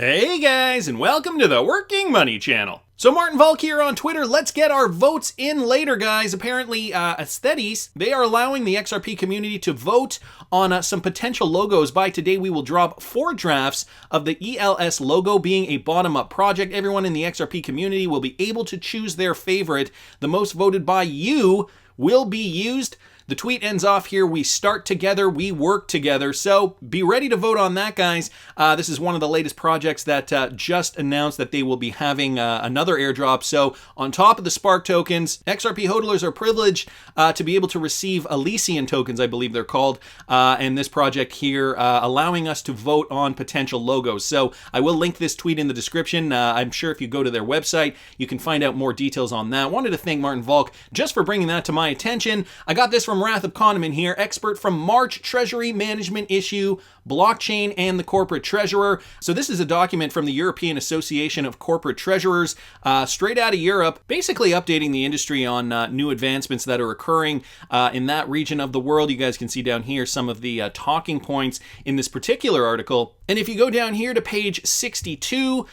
Hey guys, and welcome to the Working Money channel. So Martin Volk here on Twitter. Let's get our votes in later, guys. Apparently, Aesthetes, they are allowing the XRP community to vote on some potential logos. By today, we will drop 4 drafts of the ELS logo, being a bottom-up project. Everyone in the XRP community will be able to choose their favorite. The most voted by you will be used. The tweet ends off here, we start together, we work together. So be ready to vote on that, guys. This is one of the latest projects that just announced that they will be having another airdrop. So on top of the Spark tokens, XRP hodlers are privileged to be able to receive Elysian tokens, I believe they're called. And this project here allowing us to vote on potential logos. So I will link this tweet in the description. I'm sure if you go to their website, you can find out more details on that. Wanted to thank Martin Volk just for bringing that to my attention. I got this from Wrath of Kahneman here, expert from March Treasury Management Issue, Blockchain and the Corporate Treasurer. So this is a document from the European Association of Corporate Treasurers, straight out of Europe, basically updating the industry on new advancements that are occurring in that region of the world. You guys can see down here some of the talking points in this particular article. And if you go down here to page 62,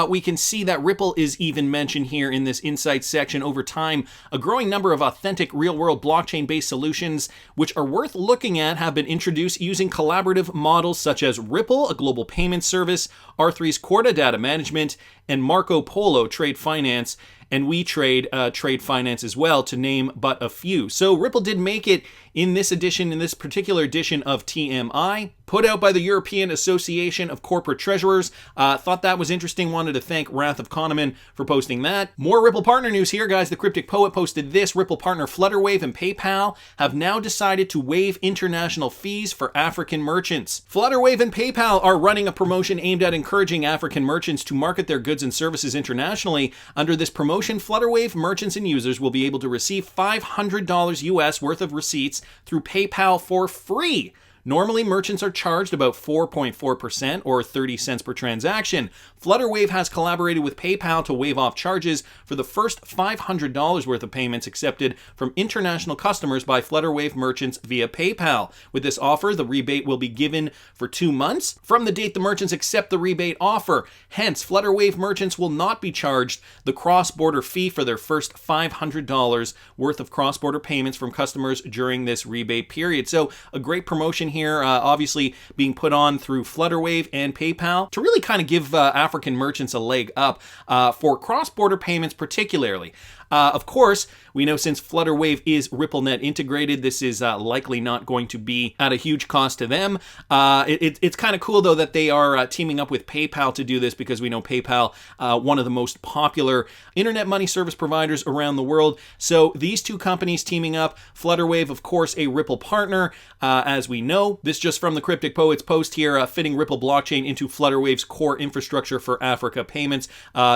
we can see that Ripple is even mentioned here in this insights section. Over time, a growing number of authentic real-world blockchain-based solutions which are worth looking at have been introduced using collaborative models such as Ripple, a global payment service, R3's Corda Data Management, and Marco Polo Trade Finance, and WeTrade Trade Finance as well, to name but a few. So Ripple did make it in this edition, in this particular edition of TMI, put out by the European Association of Corporate Treasurers. Thought that was interesting. Wanted to thank Wrath of Kahneman for posting that. More Ripple partner news here, guys. The Cryptic Poet posted this. Ripple partner Flutterwave and PayPal have now decided to waive international fees for African merchants. Flutterwave and PayPal are running a promotion aimed at encouraging African merchants to market their goods and services internationally. Under this promotion, Flutterwave merchants and users will be able to receive $500 US worth of receipts through PayPal for free. Normally, merchants are charged about 4.4% or 30 cents per transaction. Flutterwave has collaborated with PayPal to waive off charges for the first $500 worth of payments accepted from international customers by Flutterwave merchants via PayPal. With this offer, the rebate will be given for 2 months from the date the merchants accept the rebate offer. Hence, Flutterwave merchants will not be charged the cross-border fee for their first $500 worth of cross-border payments from customers during this rebate period. So a great promotion here, obviously being put on through Flutterwave and PayPal to really kind of give African merchants a leg up for cross-border payments particularly. Of course, we know since Flutterwave is RippleNet integrated, this is likely not going to be at a huge cost to them. It's kind of cool, though, that they are teaming up with PayPal to do this, because we know PayPal, one of the most popular internet money service providers around the world. So these two companies teaming up, Flutterwave, of course, a Ripple partner, as we know. This just from the Cryptic Poets post here, fitting Ripple blockchain into Flutterwave's core infrastructure for Africa payments.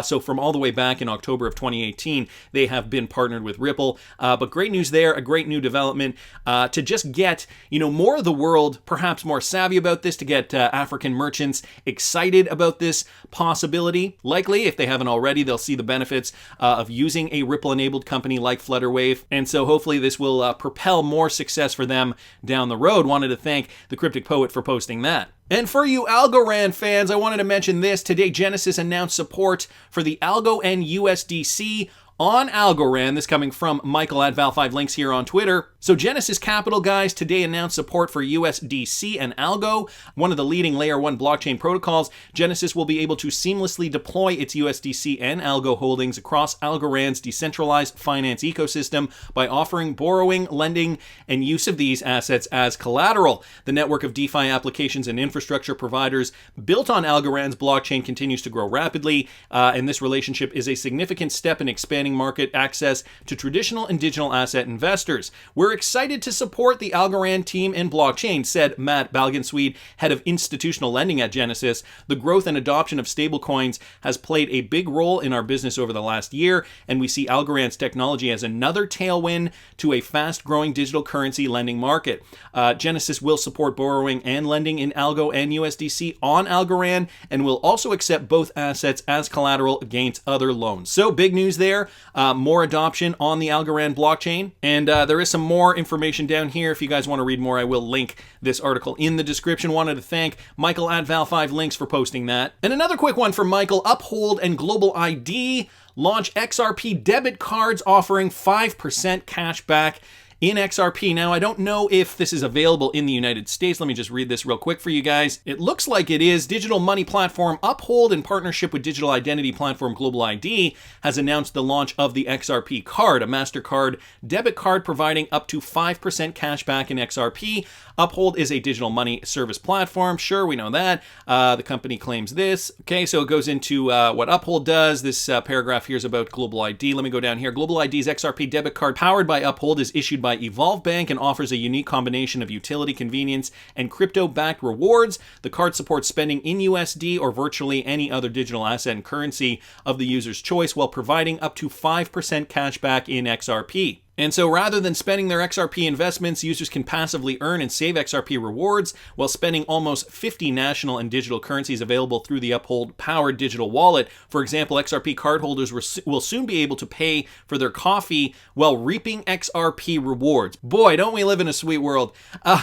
So from all the way back in October of 2018, they have been partnered with Ripple. But great news there, a great new development to just get, more of the world perhaps more savvy about this, to get African merchants excited about this possibility. Likely, if they haven't already, they'll see the benefits of using a Ripple-enabled company like Flutterwave. And so hopefully this will propel more success for them down the road. Wanted to thank the Cryptic Poet for posting that. And for you Algorand fans, I wanted to mention this. Today, Genesis announced support for the Algo and USDC on Algorand. This coming from Michael at Val5 Links here on Twitter. So Genesis Capital, guys, today announced support for USDC and Algo, one of the leading Layer 1 blockchain protocols. Genesis will be able to seamlessly deploy its USDC and Algo holdings across Algorand's decentralized finance ecosystem by offering borrowing, lending, and use of these assets as collateral. The network of DeFi applications and infrastructure providers built on Algorand's blockchain continues to grow rapidly, and this relationship is a significant step in expanding market access to traditional and digital asset investors. We're excited to support the Algorand team and blockchain, said Matt Balgensweed, head of institutional lending at Genesis. The growth and adoption of stablecoins has played a big role in our business over the last year, and we see Algorand's technology as another tailwind to a fast-growing digital currency lending market. Genesis will support borrowing and lending in Algo and USDC on Algorand, and will also accept both assets as collateral against other loans. So big news there. More adoption on the Algorand blockchain, and there is some more more information down here. If you guys want to read more, I will link this article in the description. Wanted to thank Michael at Val5Links for posting that. And another quick one from Michael, Uphold and Global ID launch XRP debit cards offering 5% cash back in XRP. Now, I don't know if this is available in the United States. Let me just read this real quick for you guys. It looks like it is. Digital money platform Uphold, in partnership with digital identity platform Global ID, has announced the launch of the XRP card, a MasterCard debit card providing up to 5% cash back in XRP. Uphold is a digital money service platform. Sure, we know that. The company claims this. Okay, so it goes into what Uphold does. This paragraph here is about Global ID. Let me go down here. Global ID's XRP debit card, powered by Uphold, is issued by Evolve Bank and offers a unique combination of utility, convenience, and crypto-backed rewards. The card supports spending in USD or virtually any other digital asset and currency of the user's choice, while providing up to 5% cash back in XRP. And so rather than spending their XRP investments, users can passively earn and save XRP rewards while spending almost 50 national and digital currencies available through the Uphold-powered digital wallet. For example, XRP cardholders will soon be able to pay for their coffee while reaping XRP rewards. Boy, don't we live in a sweet world.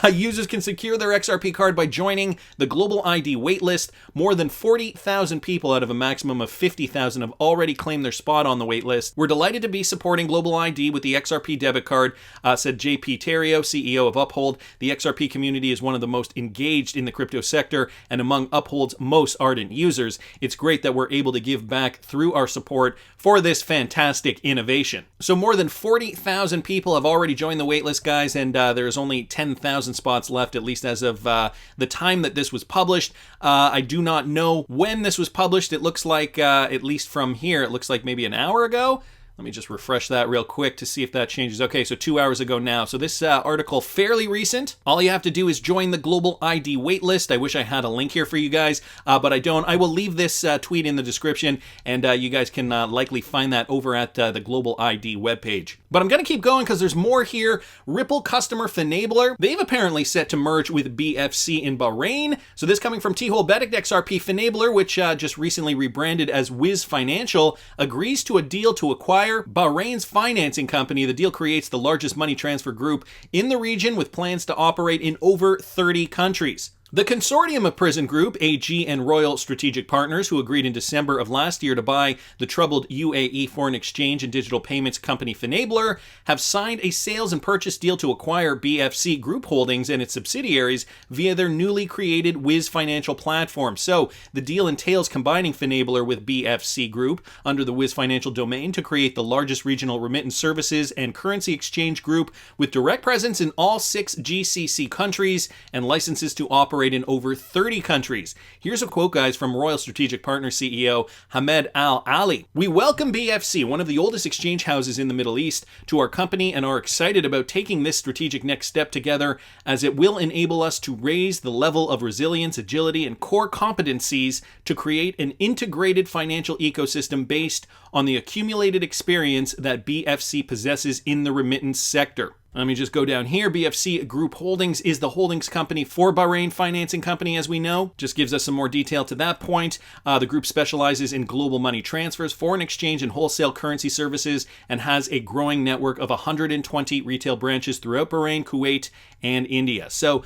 Users can secure their XRP card by joining the Global ID waitlist. More than 40,000 people out of a maximum of 50,000 have already claimed their spot on the waitlist. We're delighted to be supporting Global ID with the XRP debit card, said JP Terrio, CEO of Uphold. The XRP community is one of the most engaged in the crypto sector and among Uphold's most ardent users. It's great that we're able to give back through our support for this fantastic innovation. So more than 40,000 people have already joined the waitlist, guys, and there's only 10,000 spots left, at least as of the time that this was published. I do not know when this was published. It looks like, at least from here, it looks like maybe an hour ago. Let me just refresh that real quick to see if that changes. Okay, so 2 hours ago now. So this article, fairly recent. All you have to do is join the Global ID waitlist. I wish I had a link here for you guys, but I don't. I will leave this tweet in the description, and you guys can likely find that over at the Global ID webpage. But I'm going to keep going because there's more here. Ripple customer Finablr. They've apparently set to merge with BFC in Bahrain. So this coming from T-Hole Betic, XRP Finablr, which just recently rebranded as Wiz Financial, agrees to a deal to acquire Bahrain's financing company. The deal creates the largest money transfer group in the region with plans to operate in over 30 countries. The consortium of Prison Group, AG, and Royal Strategic Partners, who agreed in December of last year to buy the troubled UAE foreign exchange and digital payments company Finablr, have signed a sales and purchase deal to acquire BFC Group Holdings and its subsidiaries via their newly created Wiz Financial platform. So, the deal entails combining Finablr with BFC Group under the Wiz Financial domain to create the largest regional remittance services and currency exchange group with direct presence in all 6 GCC countries and licenses to operate in over 30 countries. Here's a quote, guys, from Royal Strategic Partners CEO Hamed Al Ali. "We welcome BFC, one of the oldest exchange houses in the Middle East, to our company and are excited about taking this strategic next step together, as it will enable us to raise the level of resilience, agility, and core competencies to create an integrated financial ecosystem based on the accumulated experience that BFC possesses in the remittance sector." Let me just go down here. BFC Group Holdings is the holdings company for Bahrain Financing Company, as we know. Just gives us some more detail to that point. The group specializes in global money transfers, foreign exchange, and wholesale currency services, and has a growing network of 120 retail branches throughout Bahrain, Kuwait, and India. So,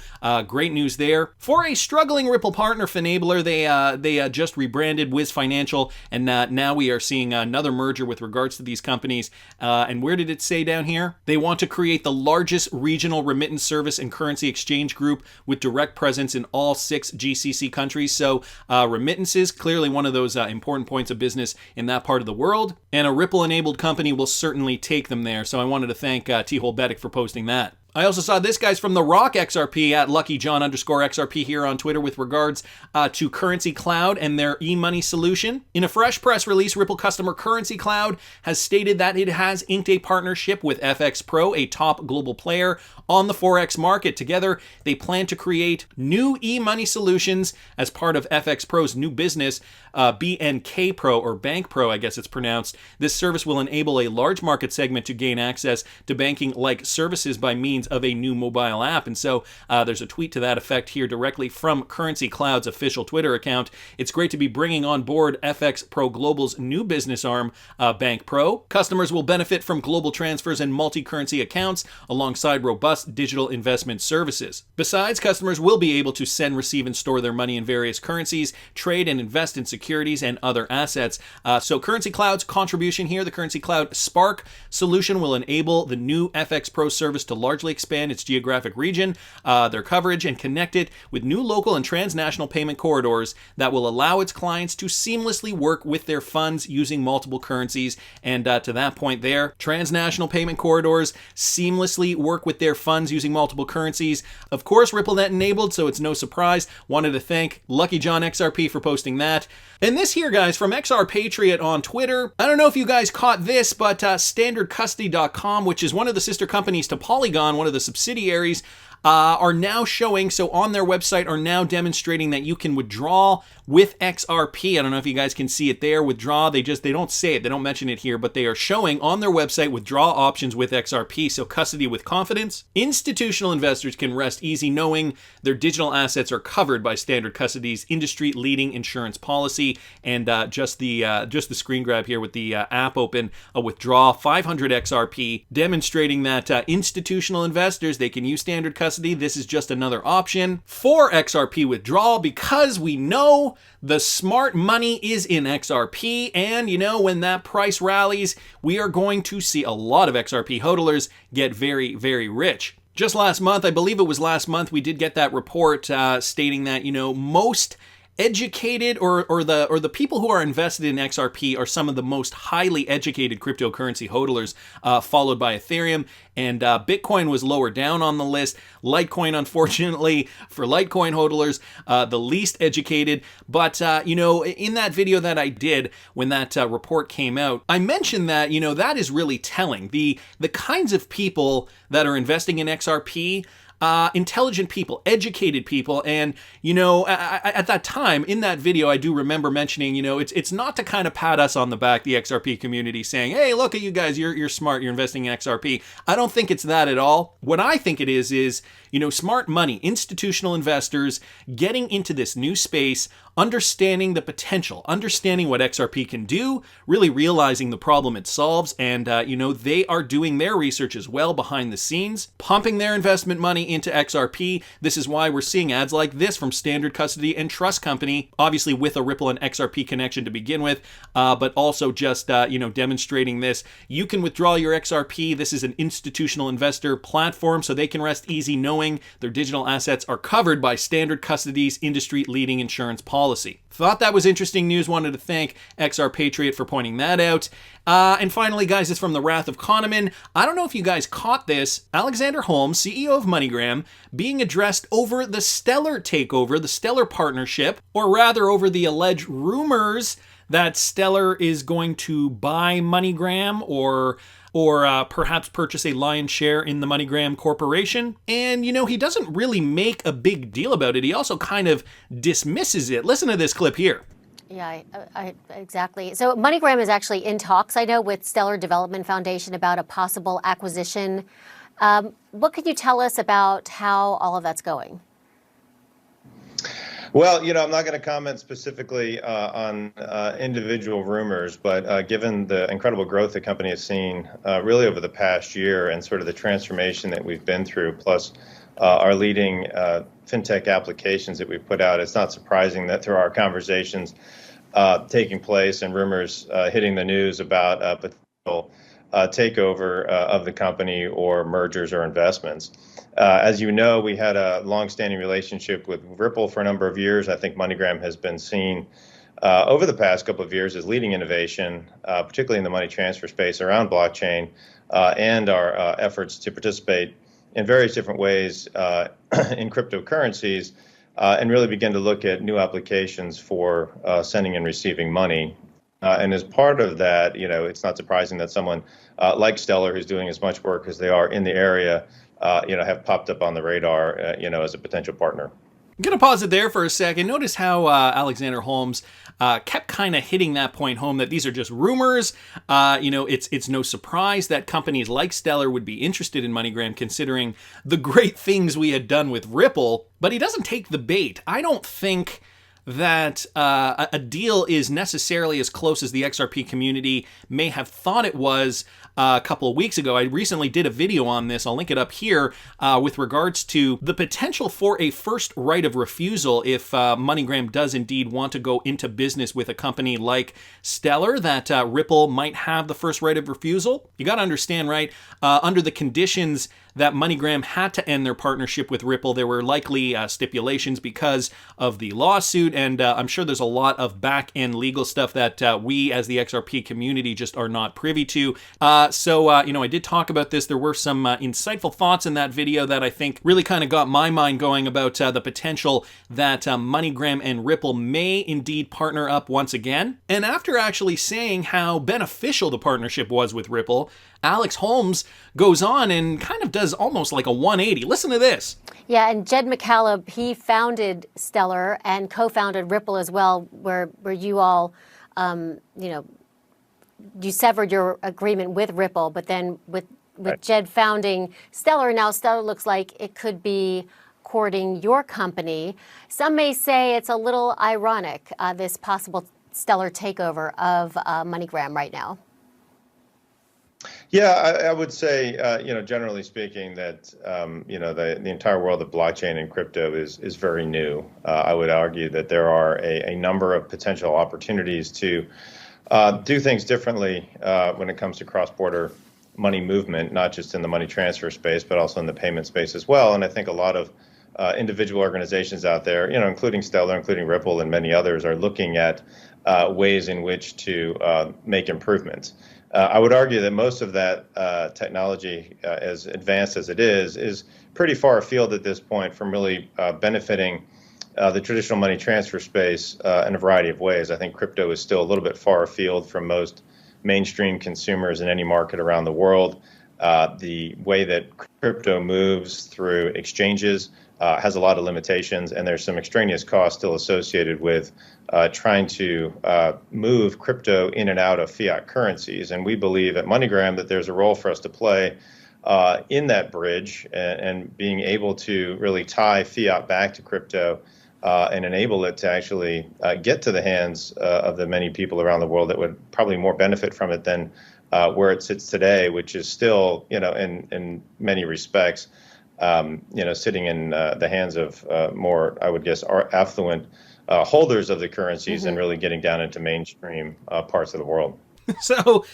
great news there. For a struggling Ripple partner, Finablr, they just rebranded Wiz Financial, and now we are seeing another merger with regards to these companies. And where did it say down here? They want to create the largest regional remittance service and currency exchange group with direct presence in all 6 GCC countries. So remittances, clearly one of those important points of business in that part of the world. And a Ripple-enabled company will certainly take them there. So I wanted to thank T-Hole Betic for posting that. I also saw this, guys, from The Rock XRP at LuckyJohn_XRP here on Twitter with regards to Currencycloud and their e-money solution. In a fresh press release, Ripple customer Currencycloud has stated that it has inked a partnership with FxPro, a top global player on the Forex market. Together, they plan to create new e-money solutions as part of FxPro's new business, BNK Pro, or Bank Pro, I guess it's pronounced. This service will enable a large market segment to gain access to banking-like services by means means of a new mobile app. And so there's a tweet to that effect here directly from Currencycloud's official Twitter account. It's great to be bringing on board FxPro Global's new business arm, BankPro. Customers will benefit from global transfers and multi-currency accounts alongside robust digital investment services. Besides, customers will be able to send, receive, and store their money in various currencies, trade and invest in securities and other assets. So Currencycloud's contribution here, the Currencycloud Spark solution, will enable the new FxPro service to largely expand its geographic region, their coverage, and connect it with new local and transnational payment corridors that will allow its clients to seamlessly work with their funds using multiple currencies. And to that point there, transnational payment corridors seamlessly work with their funds using multiple currencies. Of course, RippleNet enabled, so it's no surprise. Wanted to thank Lucky John XRP for posting that. And this here, guys, from XR Patriot on Twitter. I don't know if you guys caught this, but StandardCustody.com, which is one of the sister companies to Polygon, one of the subsidiaries, are now showing, so on their website, are now demonstrating that you can withdraw with XRP. I don't know if you guys can see it there, withdraw. They don't say it, they don't mention it here, but they are showing on their website withdraw options with XRP, so custody with confidence. Institutional investors can rest easy knowing their digital assets are covered by Standard Custody's industry-leading insurance policy. And just the screen grab here with the app open, a withdraw 500 XRP, demonstrating that institutional investors, they can use Standard Custody. This is just another option for XRP withdrawal because we know the smart money is in XRP, and when that price rallies, we are going to see a lot of XRP hodlers get very, very rich. Just last month, I believe it was last month, we did get that report stating that, most educated or the people who are invested in XRP are some of the most highly educated cryptocurrency hodlers, followed by Ethereum, and Bitcoin was lower down on the list. Litecoin, unfortunately, for Litecoin hodlers, the least educated. But in that video that I did when that report came out, I mentioned that that is really telling. The kinds of people that are investing in XRP. Intelligent people, educated people, and at that time in that video, I do remember mentioning, it's not to kind of pat us on the back, the XRP community, saying, "Hey, look at you guys, you're smart, you're investing in XRP." I don't think it's that at all. What I think it is smart money, institutional investors getting into this new space, understanding the potential, understanding what XRP can do, really realizing the problem it solves, and they are doing their research as well behind the scenes, pumping their investment money into XRP. This is why we're seeing ads like this from Standard Custody and Trust Company, obviously with a Ripple and XRP connection to begin with, but also just demonstrating this. You can withdraw your XRP. This is an institutional investor platform, so they can rest easy knowing their digital assets are covered by Standard Custody's industry-leading insurance policy. Thought that was interesting news. Wanted to thank XR Patriot for pointing that out. And finally, guys, it's from the Wrath of Kahneman. I don't know if you guys caught this. Alexander Holmes, CEO of MoneyGram, being addressed over the Stellar takeover, the Stellar partnership, or rather over the alleged rumors that Stellar is going to buy MoneyGram or perhaps purchase a lion's share in the MoneyGram Corporation. And, he doesn't really make a big deal about it. He also kind of dismisses it. Listen to this clip here. Yeah, exactly. So MoneyGram is actually in talks, I know, with Stellar Development Foundation about a possible acquisition. What could you tell us about how all of that's going? Well, I'm not going to comment specifically on individual rumors, but given the incredible growth the company has seen really over the past year and sort of the transformation that we've been through, plus our leading fintech applications that we've put out, it's not surprising that there are conversations taking place and rumors hitting the news about potential takeover of the company or mergers or investments. As you know, we had a long-standing relationship with Ripple for a number of years. I think MoneyGram has been seen over the past couple of years as leading innovation, particularly in the money transfer space around blockchain and our efforts to participate in various different ways in cryptocurrencies and really begin to look at new applications for sending and receiving money. And as part of that, it's not surprising that someone like Stellar, who's doing as much work as they are in the area, have popped up on the radar, as a potential partner. Gonna pause it there for a second. Notice how Alexander Holmes kept kind of hitting that point home that these are just rumors. It's no surprise that companies like Stellar would be interested in MoneyGram considering the great things we had done with Ripple. But he doesn't take the bait. I don't think that a deal is necessarily as close as the XRP community may have thought it was a couple of weeks ago. I recently did a video on this, I'll link it up here, with regards to the potential for a first right of refusal if MoneyGram does indeed want to go into business with a company like Stellar, that Ripple might have the first right of refusal. You got to understand, right, under the conditions that MoneyGram had to end their partnership with Ripple, there were likely stipulations because of the lawsuit, and I'm sure there's a lot of back-end legal stuff that we as the XRP community just are not privy to. I did talk about this. There were some insightful thoughts in that video that I think really kind of got my mind going about the potential that MoneyGram and Ripple may indeed partner up once again. And after actually saying how beneficial the partnership was with Ripple, Alex Holmes goes on and kind of does almost like a 180. Listen to this. Yeah, and Jed McCaleb, he founded Stellar and co-founded Ripple as well, where you all, you severed your agreement with Ripple, but then with Right. Jed founding Stellar, now Stellar looks like it could be courting your company. Some may say it's a little ironic, this possible Stellar takeover of MoneyGram right now. Yeah, I would say, generally speaking, that the entire world of blockchain and crypto is very new. I would argue that there are a number of potential opportunities to do things differently when it comes to cross-border money movement, not just in the money transfer space, but also in the payment space as well. And I think a lot of individual organizations out there, including Stellar, including Ripple, and many others, are looking at ways in which to make improvements. I would argue that most of that technology, as advanced as it is pretty far afield at this point from really benefiting the traditional money transfer space in a variety of ways. I think crypto is still a little bit far afield from most mainstream consumers in any market around the world. The way that crypto moves through exchanges has a lot of limitations, and there's some extraneous costs still associated with trying to move crypto in and out of fiat currencies. And we believe at MoneyGram that there's a role for us to play in that bridge and being able to really tie fiat back to crypto and enable it to actually get to the hands of the many people around the world that would probably more benefit from it than where it sits today, which is still, in many respects, sitting in the hands of more, I would guess, affluent holders of the currencies and really getting down into mainstream parts of the world. So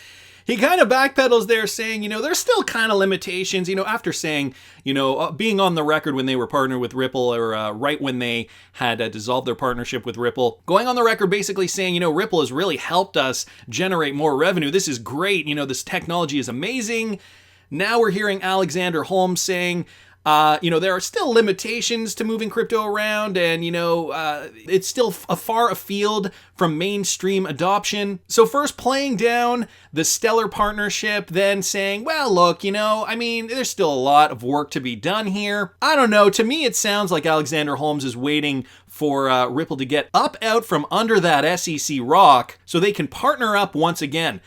he kind of backpedals there saying, there's still kind of limitations, after saying, being on the record when they were partnered with Ripple or right when they had dissolved their partnership with Ripple, going on the record basically saying, Ripple has really helped us generate more revenue. This is great. This technology is amazing. Now we're hearing Alexander Holmes saying, there are still limitations to moving crypto around, and, it's still far afield from mainstream adoption. So first playing down the Stellar partnership, then saying, well, look, there's still a lot of work to be done here. I don't know. To me, it sounds like Alexander Holmes is waiting for Ripple to get up out from under that SEC rock so they can partner up once again.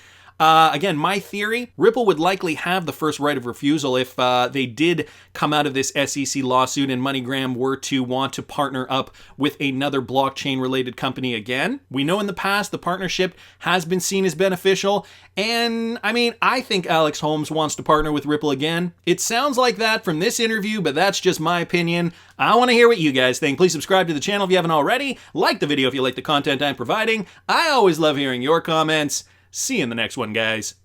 Again, my theory, Ripple would likely have the first right of refusal if they did come out of this SEC lawsuit and MoneyGram were to want to partner up with another blockchain-related company again. We know in the past the partnership has been seen as beneficial, and I think Alex Holmes wants to partner with Ripple again. It sounds like that from this interview, but that's just my opinion. I want to hear what you guys think. Please subscribe to the channel if you haven't already. Like the video if you like the content I'm providing. I always love hearing your comments. See you in the next one, guys.